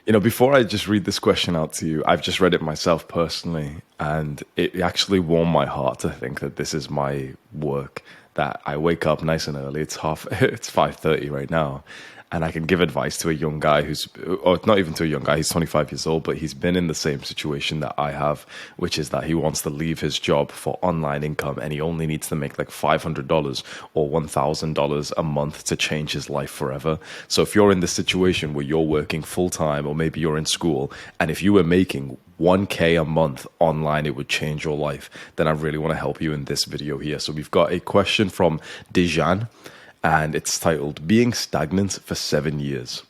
Before I just read this question out to you, I've just read it myself personally, and it actually warmed my heart to think that this is my work. That I wake up nice and early. It's 5:30 right now, and I can give advice to a young guy or not even to a young guy. He's 25 years old, but he's been in the same situation that I have, which is that he wants to leave his job for online income, and he only needs to make like $500 or $1,000 a month to change his life forever. So if you're in this situation where you're working full time, or maybe you're in school, and if you were making 1K a month online, it would change your life, then I really want to help you in this video here. So we've got a question from Dejan, and it's titled, Being Stagnant for 7 Years.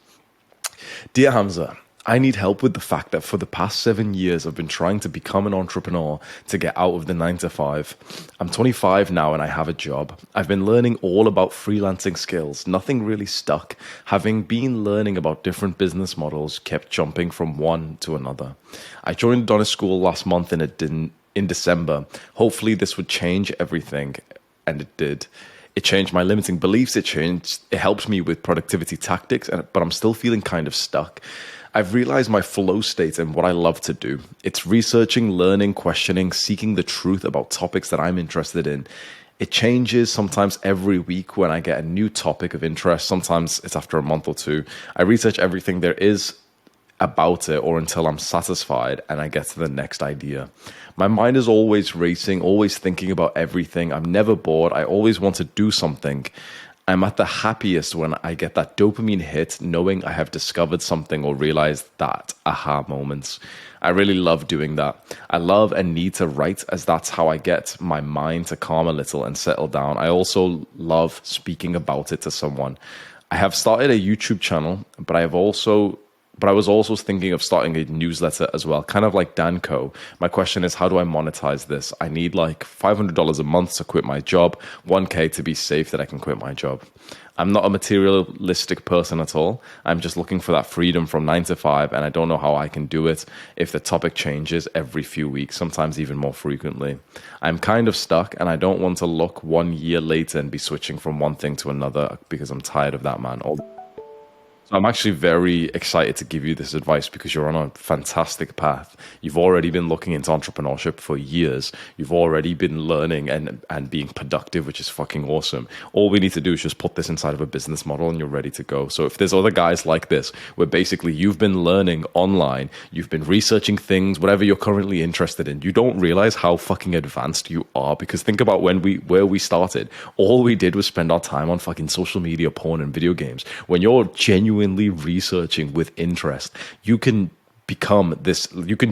Dear Hamza, I need help with the fact that for the past 7 years, I've been trying to become an entrepreneur to get out of the 9 to 5. I'm 25 now and I have a job. I've been learning all about freelancing skills, nothing really stuck. Having been learning about different business models, kept jumping from one to another. I joined Donna School last month in December. Hopefully this would change everything, and it did. It changed my limiting beliefs. It helped me with productivity tactics, but I'm still feeling kind of stuck. I've realized my flow state and what I love to do. It's researching, learning, questioning, seeking the truth about topics that I'm interested in. It changes sometimes every week when I get a new topic of interest. Sometimes it's after a month or two. I research everything there is about it or until I'm satisfied and I get to the next idea. My mind is always racing, always thinking about everything. I'm never bored. I always want to do something. I'm at the happiest when I get that dopamine hit, knowing I have discovered something or realized that aha moments. I really love doing that. I love and need to write, as that's how I get my mind to calm a little and settle down. I also love speaking about it to someone. I have started a YouTube channel, but I was also thinking of starting a newsletter as well, kind of like Danco. My question is, how do I monetize this? I need like $500 a month to quit my job, 1K to be safe that I can quit my job. I'm not a materialistic person at all. I'm just looking for that freedom from 9 to 5, and I don't know how I can do it if the topic changes every few weeks, sometimes even more frequently. I'm kind of stuck, and I don't want to look 1 year later and be switching from one thing to another because I'm tired of that, man. So I'm actually very excited to give you this advice because you're on a fantastic path. You've already been looking into entrepreneurship for years. You've already been learning and being productive, which is fucking awesome. All we need to do is just put this inside of a business model and you're ready to go. So if there's other guys like this, where basically you've been learning online, you've been researching things, whatever you're currently interested in, you don't realize how fucking advanced you are. Because think about where we started. All we did was spend our time on fucking social media, porn, and video games. When you're genuinely researching with interest, you can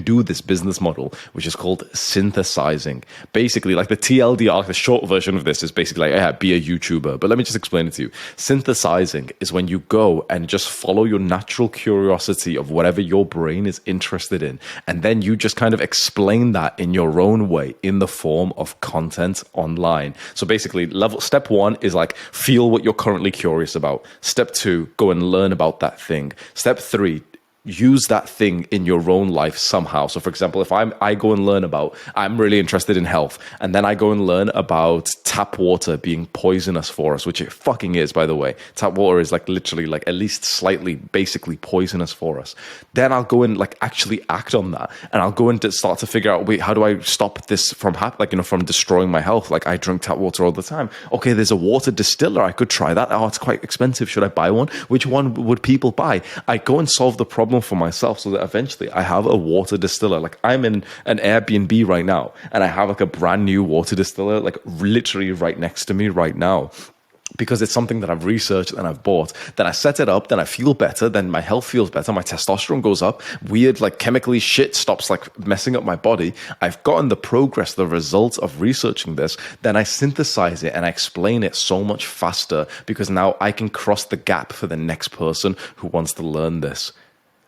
do this business model, which is called synthesizing. Basically, like the TLDR, like the short version of this is basically like, yeah, be a YouTuber. But let me just explain it to you. Synthesizing is when you go and just follow your natural curiosity of whatever your brain is interested in. And then you just kind of explain that in your own way in the form of content online. So basically, step 1 is like, feel what you're currently curious about. Step 2, go and learn about that thing. Step 3, use that thing in your own life somehow. So for example, if I go and learn about, I'm really interested in health, and then I go and learn about tap water being poisonous for us, which it fucking is, by the way. Tap water is like literally like at least slightly basically poisonous for us. Then I'll go and like actually act on that, and I'll go and start to figure out, wait, how do I stop this from from destroying my health? Like I drink tap water all the time. Okay, there's a water distiller. I could try that. Oh, it's quite expensive. Should I buy one? Which one would people buy? I go and solve the problem for myself so that eventually I have a water distiller. Like I'm in an Airbnb right now and I have like a brand new water distiller like literally right next to me right now, because it's something that I've researched and I've bought. Then I set it up, then I feel better, then my health feels better, my testosterone goes up, weird like chemically shit stops like messing up my body. I've gotten the progress, the results of researching this. Then I synthesize it and I explain it so much faster because now I can cross the gap for the next person who wants to learn this.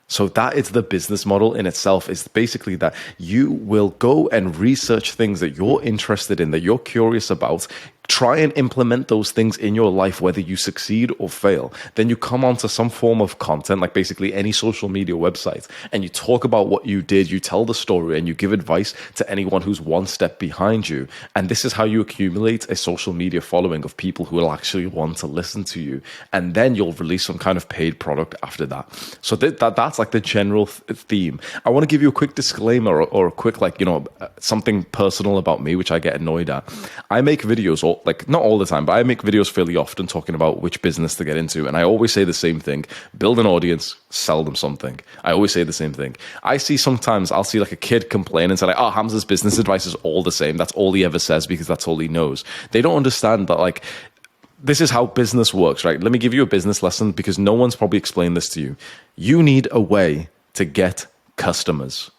So that is the business model in itself, is basically that you will go and research things that you're interested in, that you're curious about, try and implement those things in your life, whether you succeed or fail. Then you come onto some form of content, like basically any social media website, and you talk about what you did, you tell the story, and you give advice to anyone who's one step behind you. And this is how you accumulate a social media following of people who will actually want to listen to you. And then you'll release some kind of paid product after that. So that's like the general theme. I want to give you a quick disclaimer or a quick, like, something personal about me, which I get annoyed at. I make videos, like not all the time, but I make videos fairly often talking about which business to get into. And I always say the same thing: build an audience, sell them something. I always say the same thing. I'll see like a kid complain and say like, oh, Hamza's business advice is all the same. That's all he ever says because that's all he knows. They don't understand that, like, this is how business works, right? Let me give you a business lesson because no one's probably explained this to you. You need a way to get customers.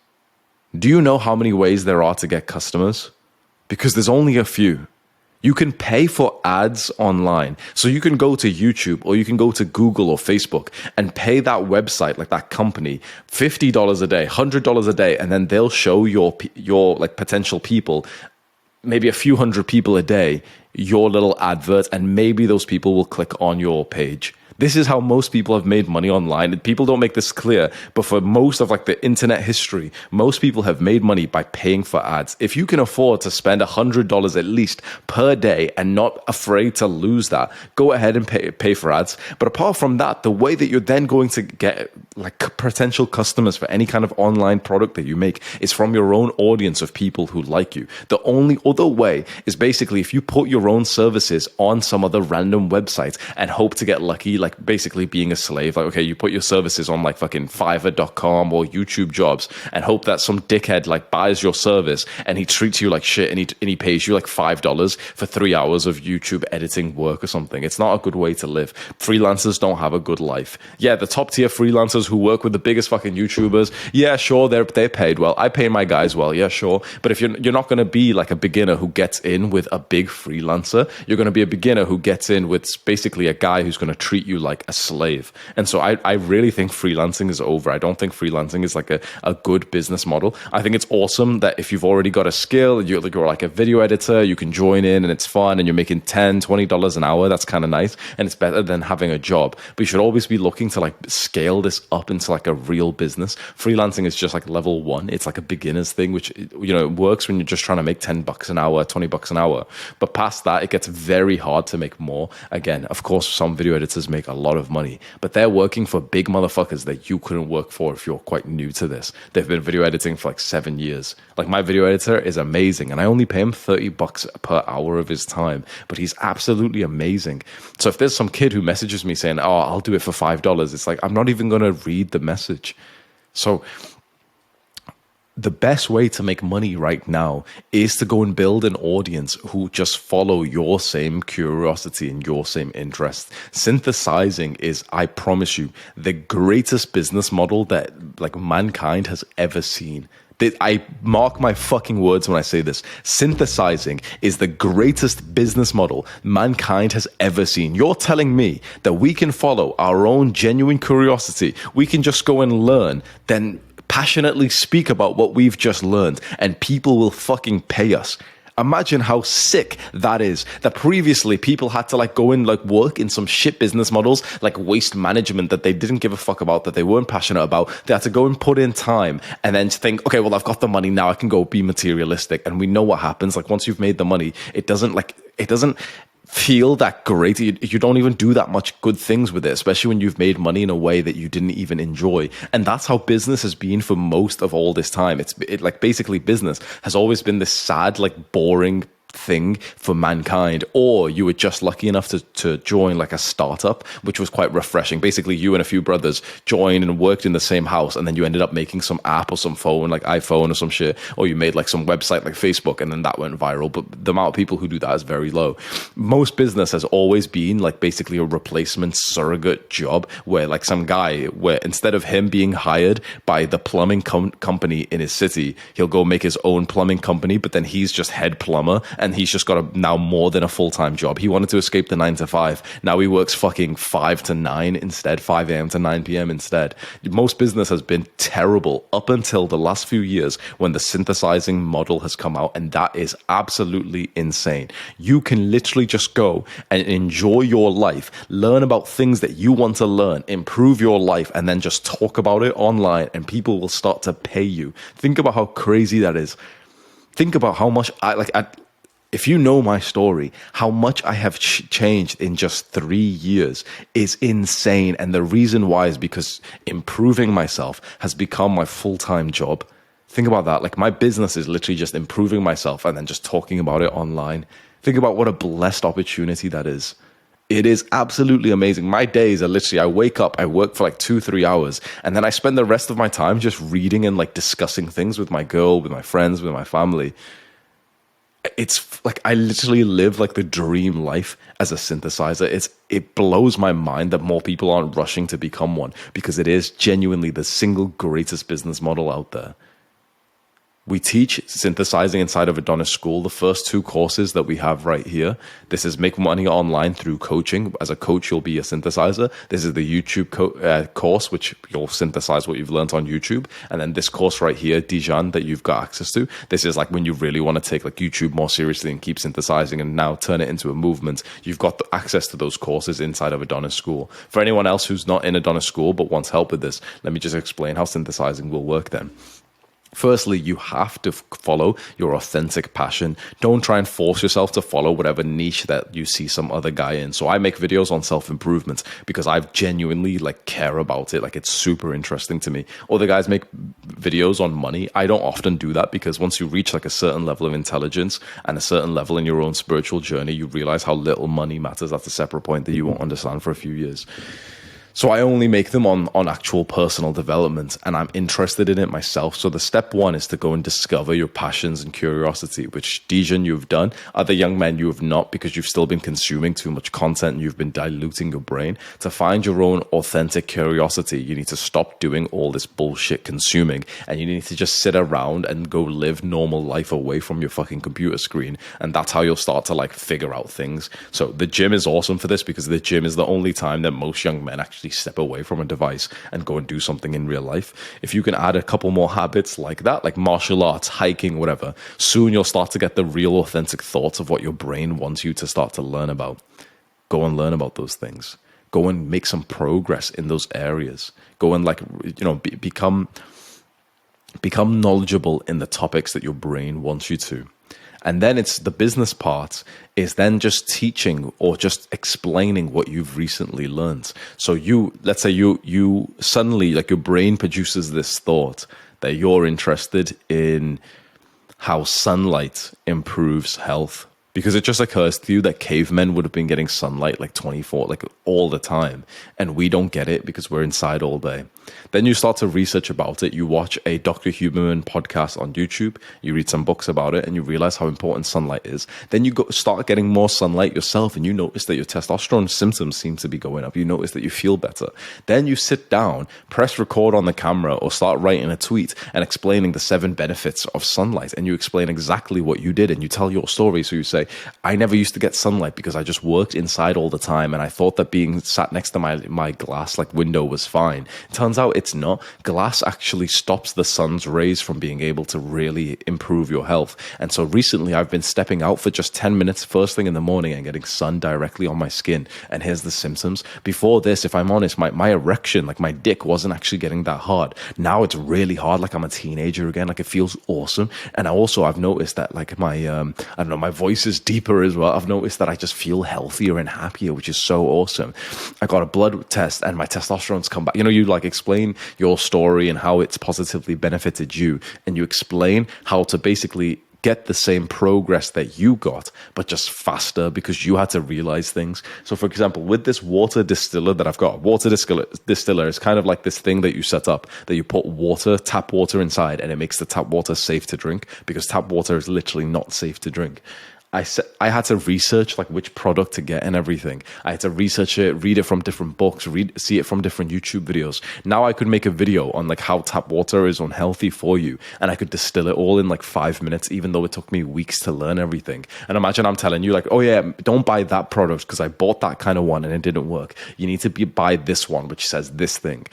Do you know how many ways there are to get customers? Because there's only a few. You can pay for ads online. So you can go to YouTube or you can go to Google or Facebook and pay that website, like that company, $50 a day, $100 a day, and then they'll show your like potential people, maybe a few hundred people a day, your little advert, and maybe those people will click on your page. This is how most people have made money online. People don't make this clear, but for most of like the internet history, most people have made money by paying for ads. If you can afford to spend $100 at least per day and not afraid to lose that, go ahead and pay for ads. But apart from that, the way that you're then going to get like potential customers for any kind of online product that you make is from your own audience of people who like you. The only other way is basically if you put your own services on some other random website and hope to get lucky, like basically being a slave. Like, okay, you put your services on like fucking Fiverr.com or YouTube Jobs and hope that some dickhead like buys your service and he treats you like shit and he pays you like $5 for 3 hours of YouTube editing work or something. It's not a good way to live. Freelancers don't have a good life. Yeah, the top tier freelancers who work with the biggest fucking YouTubers, yeah, sure, they're paid well. I pay my guys well, yeah, sure. But if you're not going to be like a beginner who gets in with a big freelancer, you're going to be a beginner who gets in with basically a guy who's going to treat you like a slave. And so I really think freelancing is over. I don't think freelancing is like a good business model. I think it's awesome that if you've already got a skill, you're like a video editor, you can join in and it's fun and you're making $10, $20 an hour. That's kind of nice. And it's better than having a job. But you should always be looking to like scale this up into like a real business. Freelancing is just like level one. It's like a beginner's thing, which, it works when you're just trying to make $10 an hour, $20 an hour. But past that, it gets very hard to make more. Again, of course, some video editors make a lot of money, but they're working for big motherfuckers that you couldn't work for if you're quite new to this. They've been video editing for like 7 years. Like my video editor is amazing and I only pay him $30 per hour of his time, but he's absolutely amazing. So if there's some kid who messages me saying, oh, I'll do it for $5, it's like, I'm not even going to read the message. So the best way to make money right now is to go and build an audience who just follow your same curiosity and your same interest. Synthesizing is, I promise you, the greatest business model that like mankind has ever seen. I mark my fucking words when I say this. Synthesizing is the greatest business model mankind has ever seen. You're telling me that we can follow our own genuine curiosity. We can just go and learn, then passionately speak about what we've just learned, and people will fucking pay us. Imagine how sick that is, that previously people had to like go and like work in some shit business models, like waste management that they didn't give a fuck about, that they weren't passionate about. They had to go and put in time and then think, okay, well, I've got the money now, I can go be materialistic. And we know what happens. Like once you've made the money, it doesn't feel that great. You don't even do that much good things with it, especially when you've made money in a way that you didn't even enjoy. And that's how business has been for most of all this time. It like basically business has always been this sad, like boring thing for mankind, or you were just lucky enough to join like a startup, which was quite refreshing. Basically, you and a few brothers joined and worked in the same house, and then you ended up making some app or some phone, like iPhone or some shit, or you made like some website like Facebook, and then that went viral. But the amount of people who do that is very low. Most business has always been like basically a replacement surrogate job where like some guy, where instead of him being hired by the plumbing company in his city, he'll go make his own plumbing company, but then he's just head plumber. and he's just got now more than a full-time job. He wanted to escape the 9 to 5. Now he works fucking 5 to 9 instead, 5 a.m. to 9 p.m. instead. Most business has been terrible up until the last few years when the synthesizing model has come out, and that is absolutely insane. You can literally just go and enjoy your life, learn about things that you want to learn, improve your life, and then just talk about it online, and people will start to pay you. Think about how crazy that is. Think about how much if you know my story, how much I have changed in just 3 years is insane. And the reason why is because improving myself has become my full-time job. Think about that. Like, my business is literally just improving myself and then just talking about it online. Think about what a blessed opportunity that is. It is absolutely amazing. My days are literally, I wake up, I work for like 2-3 hours, and then I spend the rest of my time just reading and like discussing things with my girl, with my friends, with my family. It's like I literally live like the dream life as a synthesizer. It blows my mind that more people aren't rushing to become one, because it is genuinely the single greatest business model out there. We teach synthesizing inside of Adonis School. The first 2 courses that we have right here. This is Make Money Online through coaching. As a coach, you'll be a synthesizer. This is the YouTube course, which you'll synthesize what you've learned on YouTube. And then this course right here, Dijon, that you've got access to. This is like when you really want to take like YouTube more seriously and keep synthesizing and now turn it into a movement. You've got the access to those courses inside of Adonis School. For anyone else who's not in Adonis School but wants help with this, let me just explain how synthesizing will work then. Firstly, you have to follow your authentic passion. Don't try and force yourself to follow whatever niche that you see some other guy in. So I make videos on self-improvement because I genuinely like care about it. Like, it's super interesting to me. Other guys make videos on money. I don't often do that because once you reach like a certain level of intelligence and a certain level in your own spiritual journey, you realize how little money matters. That's a separate point that you won't understand for a few years. So I only make them on actual personal development, and I'm interested in it myself. So the step 1 is to go and discover your passions and curiosity, which Dijon, you've done. Other young men, you have not, because you've still been consuming too much content and you've been diluting your brain. To find your own authentic curiosity, you need to stop doing all this bullshit consuming, and you need to just sit around and go live normal life away from your fucking computer screen. And that's how you'll start to like figure out things. So the gym is awesome for this, because the gym is the only time that most young men actually step away from a device and go and do something in real life. If you can add a couple more habits like that, like martial arts, hiking, whatever, soon you'll start to get the real authentic thoughts of what your brain wants you to start to learn about. Go and learn about those things. Go and make some progress in those areas. Go and like, become knowledgeable in the topics that your brain wants you to. And then it's the business part is then just teaching or just explaining what you've recently learned. So let's say you suddenly, like, your brain produces this thought that you're interested in how sunlight improves health. Because it just occurs to you that cavemen would have been getting sunlight like 24, like all the time. And we don't get it because we're inside all day. Then you start to research about it. You watch a Dr. Huberman podcast on YouTube. You read some books about it and you realize how important sunlight is. Then you start getting more sunlight yourself and you notice that your testosterone symptoms seem to be going up. You notice that you feel better. Then you sit down, press record on the camera or start writing a tweet and explaining the 7 benefits of sunlight. And you explain exactly what you did and you tell your story. So you say, I never used to get sunlight because I just worked inside all the time. And I thought that being sat next to my glass like window was fine. It turns out it's not. Glass actually stops the sun's rays from being able to really improve your health. And so recently I've been stepping out for just 10 minutes first thing in the morning and getting sun directly on my skin. And here's the symptoms. Before this, if I'm honest, my erection, like my dick wasn't actually getting that hard. Now it's really hard, like I'm a teenager again. Like it feels awesome. And I've noticed that like my voice is deeper as well. I've noticed that I just feel healthier and happier, which is so awesome. I got a blood test and my testosterone's come back. You like explain your story and how it's positively benefited you. And you explain how to basically get the same progress that you got, but just faster because you had to realize things. So for example, with this water distiller that I've got, water distiller is kind of like this thing that you set up that you put tap water inside and it makes the tap water safe to drink because tap water is literally not safe to drink. I had to research like which product to get and everything. I had to research it, read it from different books, see it from different YouTube videos. Now I could make a video on like how tap water is unhealthy for you, and I could distill it all in like 5 minutes, even though it took me weeks to learn everything. And imagine I'm telling you like, oh yeah, don't buy that product because I bought that kind of one and it didn't work. You need to buy this one which says this thing.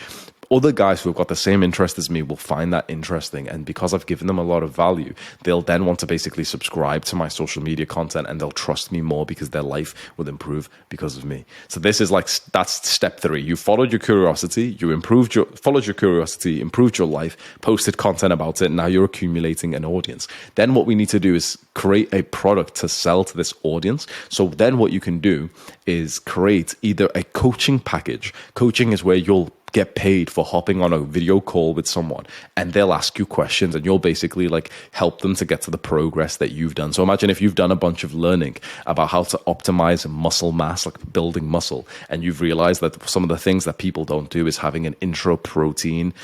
Other guys who have got the same interest as me will find that interesting, and because I've given them a lot of value, they'll then want to basically subscribe to my social media content, and they'll trust me more because their life will improve because of me. So this is like, that's step 3. You followed your curiosity, followed your curiosity, improved your life, posted content about it, now you're accumulating an audience. Then what we need to do is create a product to sell to this audience. So then what you can do is create either a coaching package. Coaching is where you'll get paid for hopping on a video call with someone, and they'll ask you questions, and you'll basically like help them to get to the progress that you've done. So imagine if you've done a bunch of learning about how to optimize muscle mass, like building muscle, and you've realized that some of the things that people don't do is having an intro protein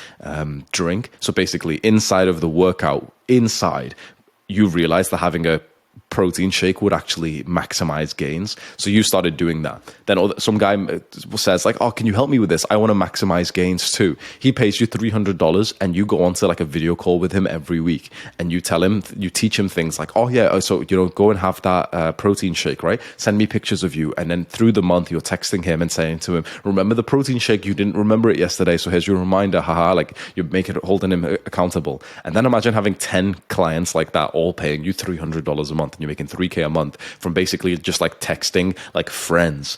drink. So basically inside of the workout, you realize that having a protein shake would actually maximize gains. So you started doing that. Then some guy says like, oh, can you help me with this? I want to maximize gains too. He pays you $300 and you go on to like a video call with him every week, and you teach him things like, oh yeah, so go and have that protein shake, right? Send me pictures of you. And then through the month you're texting him and saying to him, remember the protein shake? You didn't remember it yesterday, so here's your reminder. Haha, like you're holding him accountable. And then imagine having 10 clients like that, all paying you $300 a month. You're making $3,000 a month from basically just like texting like friends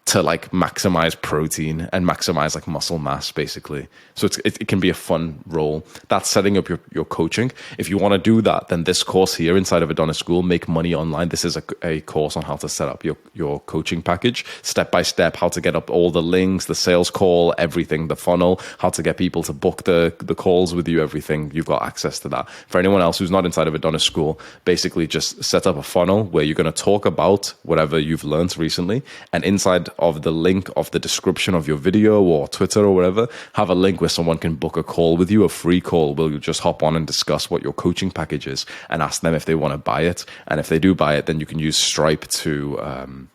to like maximize protein and maximize like muscle mass basically. So it can be a fun role. That's setting up your coaching. If you want to do that, then this course here inside of Adonis School, Make Money Online, this is a course on how to set up your coaching package, step by step, how to get up all the links, the sales call, everything, the funnel, how to get people to book the calls with you, everything. You've got access to that. For anyone else who's not inside of Adonis School, basically just set up a funnel where you're going to talk about whatever you've learned recently, and inside of the link of the description of your video or Twitter or whatever, have a link where someone can book a call with you, a free call where you just hop on and discuss what your coaching package is and ask them if they want to buy it. And if they do buy it, then you can use Stripe to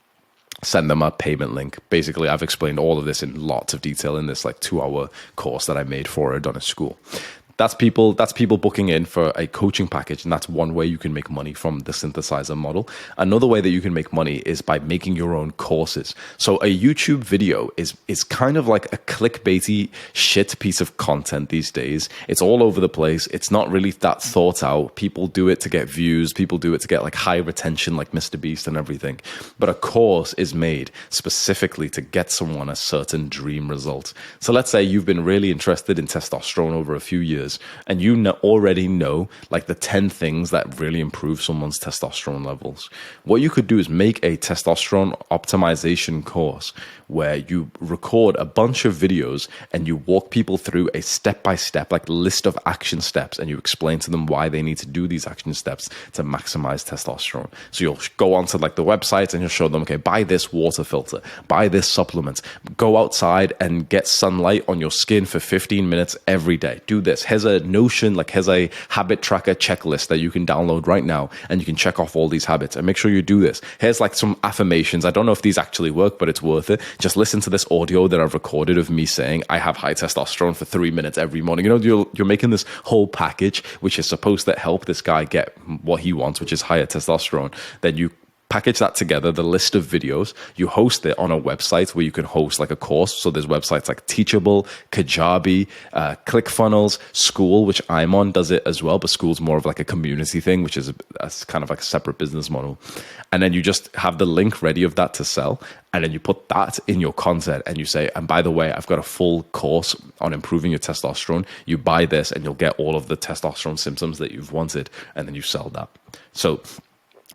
send them a payment link. Basically, I've explained all of this in lots of detail in this like 2-hour course that I made for Adonis School. That's people booking in for a coaching package, and that's one way you can make money from the synthesizer model. Another way that you can make money is by making your own courses. So a YouTube video is kind of like a clickbaity shit piece of content these days. It's all over the place. It's not really that thought out. People do it to get views. People do it to get like high retention like Mr. Beast and everything. But a course is made specifically to get someone a certain dream result. So let's say you've been really interested in testosterone over a few years, and you already know like the 10 things that really improve someone's testosterone levels. What you could do is make a testosterone optimization course where you record a bunch of videos and you walk people through a step-by-step like list of action steps, and you explain to them why they need to do these action steps to maximize testosterone. So you'll go onto like the website and you'll show them, okay, buy this water filter, buy this supplement, go outside and get sunlight on your skin for 15 minutes every day. Do this. Here's a Notion, like here's a habit tracker checklist that you can download right now, and you can check off all these habits and make sure you do this. Here's like some affirmations. I don't know if these actually work, but it's worth it. Just listen to this audio that I've recorded of me saying I have high testosterone for 3 minutes every morning. You're making this whole package which is supposed to help this guy get what he wants, which is higher testosterone. Then you package that together, the list of videos, you host it on a website where you can host like a course. So there's websites like Teachable, Kajabi, ClickFunnels, School, which I'm on, does it as well, but School's more of like a community thing, which is kind of like a separate business model. And then you just have the link ready of that to sell, and then you put that in your content and you say, and by the way, I've got a full course on improving your testosterone. You buy this and you'll get all of the testosterone symptoms that you've wanted, and then you sell that. So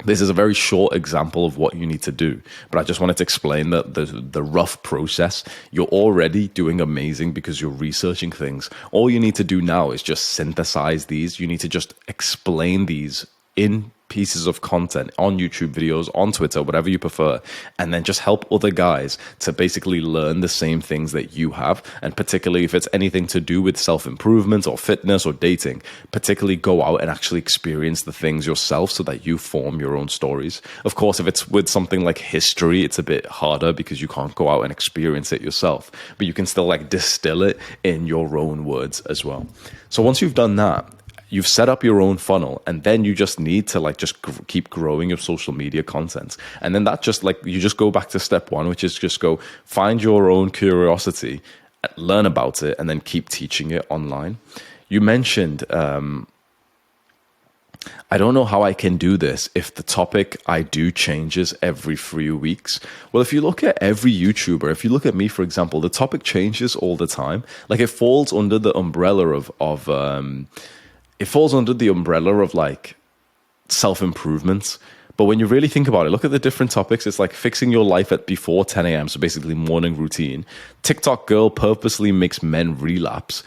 this is a very short example of what you need to do, but I just wanted to explain the rough process. You're already doing amazing because you're researching things. All you need to do now is just synthesize these. You need to just explain these in pieces of content on YouTube videos, on Twitter, whatever you prefer, and then just help other guys to basically learn the same things that you have. And particularly if it's anything to do with self-improvement or fitness or dating, particularly go out and actually experience the things yourself so that you form your own stories. Of course, if it's with something like history, it's a bit harder because you can't go out and experience it yourself, but you can still like distill it in your own words as well. So once you've done that, you've set up your own funnel, and then you just need to like just keep growing your social media content. And then that just like, you just go back to step one, which is just go find your own curiosity, learn about it, and then keep teaching it online. You mentioned, I don't know how I can do this if the topic I do changes every 3 weeks. Well, if you look at every YouTuber, if you look at me, for example, the topic changes all the time. Like it falls under the umbrella of like self-improvement. But when you really think about it, look at the different topics. It's like fixing your life at before 10 a.m. So basically morning routine. TikTok girl purposely makes men relapse.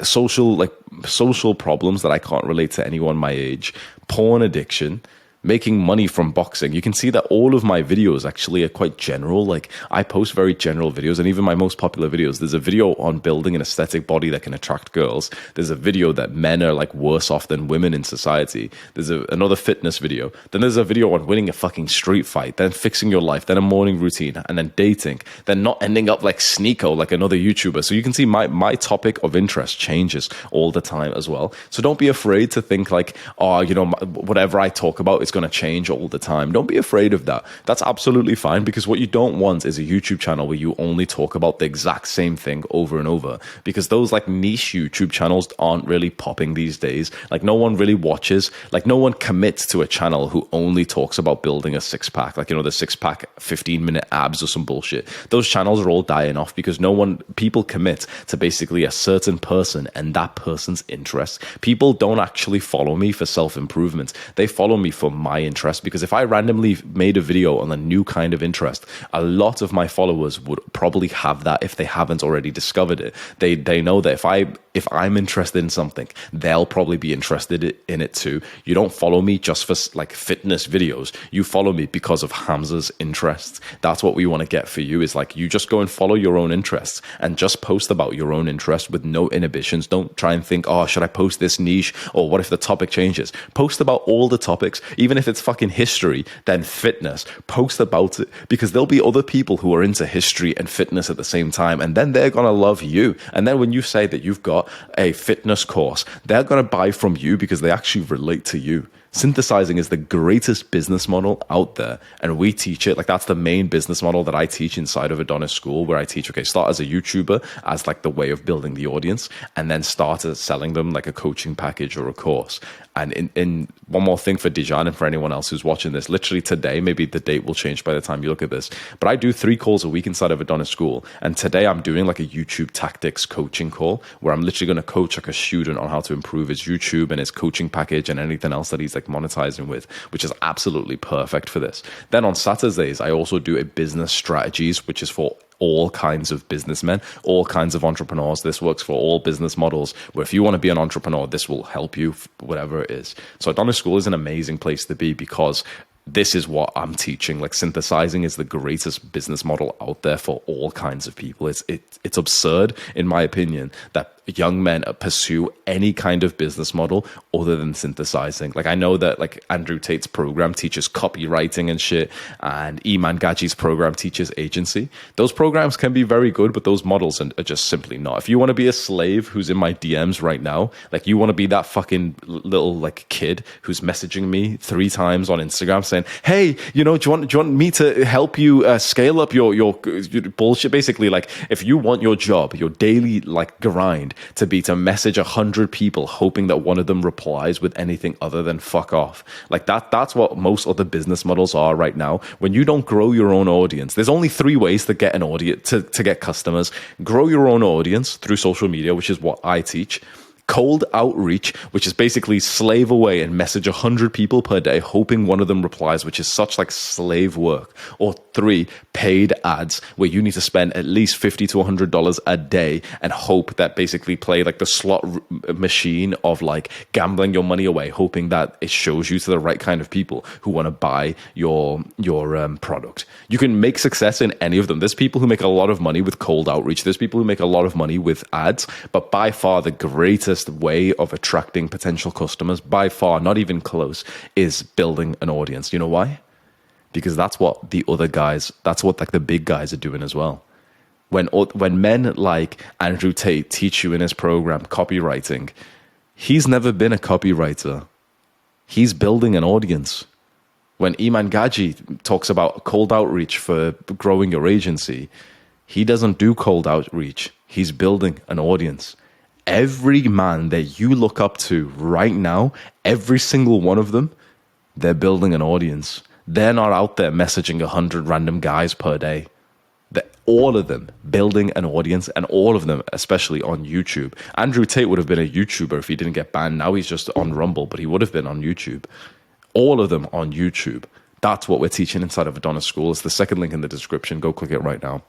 Social problems that I can't relate to anyone my age. Porn addiction. Making money from boxing. You can see that all of my videos actually are quite general. Like I post very general videos, and even my most popular videos, there's a video on building an aesthetic body that can attract girls. There's a video that men are like worse off than women in society. There's another fitness video. Then there's a video on winning a fucking street fight, then fixing your life, then a morning routine, and then dating, then not ending up like Sneeko, like another YouTuber. So you can see my topic of interest changes all the time as well. So don't be afraid to think like, oh, you know, whatever I talk about is going to change all the time. Don't be afraid of that. That's absolutely fine, because what you don't want is a YouTube channel where you only talk about the exact same thing over and over, because those like niche YouTube channels aren't really popping these days. Like no one really watches, like no one commits to a channel who only talks about building a six-pack, like, you know, the six-pack 15-minute abs or some bullshit. Those channels are all dying off because people commit to basically a certain person and that person's interests. People don't actually follow me for self-improvement. They follow me for my interest, because if I randomly made a video on a new kind of interest, a lot of my followers would probably have that if they haven't already discovered it. They know that if I'm interested in something, they'll probably be interested in it too. You don't follow me just for like fitness videos. You follow me because of Hamza's interests. That's what we want to get for you, is like you just go and follow your own interests and just post about your own interests with no inhibitions. Don't try and think, oh, should I post this niche, or what if the topic changes? Post about all the topics. Even if it's fucking history, then fitness, post about it, because there'll be other people who are into history and fitness at the same time, and then they're going to love you. And then when you say that you've got a fitness course, they're going to buy from you because they actually relate to you. Synthesizing is the greatest business model out there, and we teach it. Like that's the main business model that I teach inside of Adonis School, where I teach, okay, start as a YouTuber as like the way of building the audience, and then start as selling them like a coaching package or a course. And in one more thing for Dijan and for anyone else who's watching this, literally today, maybe the date will change by the time you look at this, but I do 3 calls a week inside of Adonis School. And today I'm doing like a YouTube tactics coaching call where I'm literally going to coach like a student on how to improve his YouTube and his coaching package and anything else that he's like monetizing with, which is absolutely perfect for this. Then on Saturdays, I also do a business strategies, which is for all kinds of businessmen, all kinds of entrepreneurs. This works for all business models, where if you want to be an entrepreneur, this will help you, whatever it is. So Adonis School is an amazing place to be, because this is what I'm teaching. Like synthesizing is the greatest business model out there for all kinds of people. It's absurd, in my opinion, that young men pursue any kind of business model other than synthesizing. Like I know that like Andrew Tate's program teaches copywriting and shit, and Iman Gaji's program teaches agency. Those programs can be very good, but those models are just simply not. If you want to be a slave who's in my DMs right now, like you want to be that fucking little like kid who's messaging me 3 times on Instagram saying, hey, you know, do you want me to help you scale up your bullshit? Basically, like if you want your job, your daily like grind to message 100 people hoping that one of them replies with anything other than fuck off. Like that's what most other business models are right now. When you don't grow your own audience, there's only 3 ways to get an audience, to get customers. Grow your own audience through social media, which is what I teach. Cold outreach, which is basically slave away and message 100 people per day, hoping one of them replies, which is such like slave work. Or 3, paid ads, where you need to spend at least $50 to $100 a day and hope that basically play like the slot machine of like gambling your money away, hoping that it shows you to the right kind of people who want to buy your product. You can make success in any of them. There's people who make a lot of money with cold outreach. There's people who make a lot of money with ads, but by far the greatest way of attracting potential customers, by far, not even close, is building an audience. You know why? Because that's what the other guys, that's what like the big guys are doing as well. When men like Andrew Tate teach you in his program copywriting, he's never been a copywriter. He's building an audience. When Iman Gaji talks about cold outreach for growing your agency, he doesn't do cold outreach. He's building an audience. Every man that you look up to right now, every single one of them, they're building an audience. They're not out there messaging 100 random guys per day. All of them building an audience, and all of them, especially on YouTube. Andrew Tate would have been a YouTuber if he didn't get banned. Now he's just on Rumble, but he would have been on YouTube. All of them on YouTube. That's what we're teaching inside of Adonis School. It's the second link in the description. Go click it right now.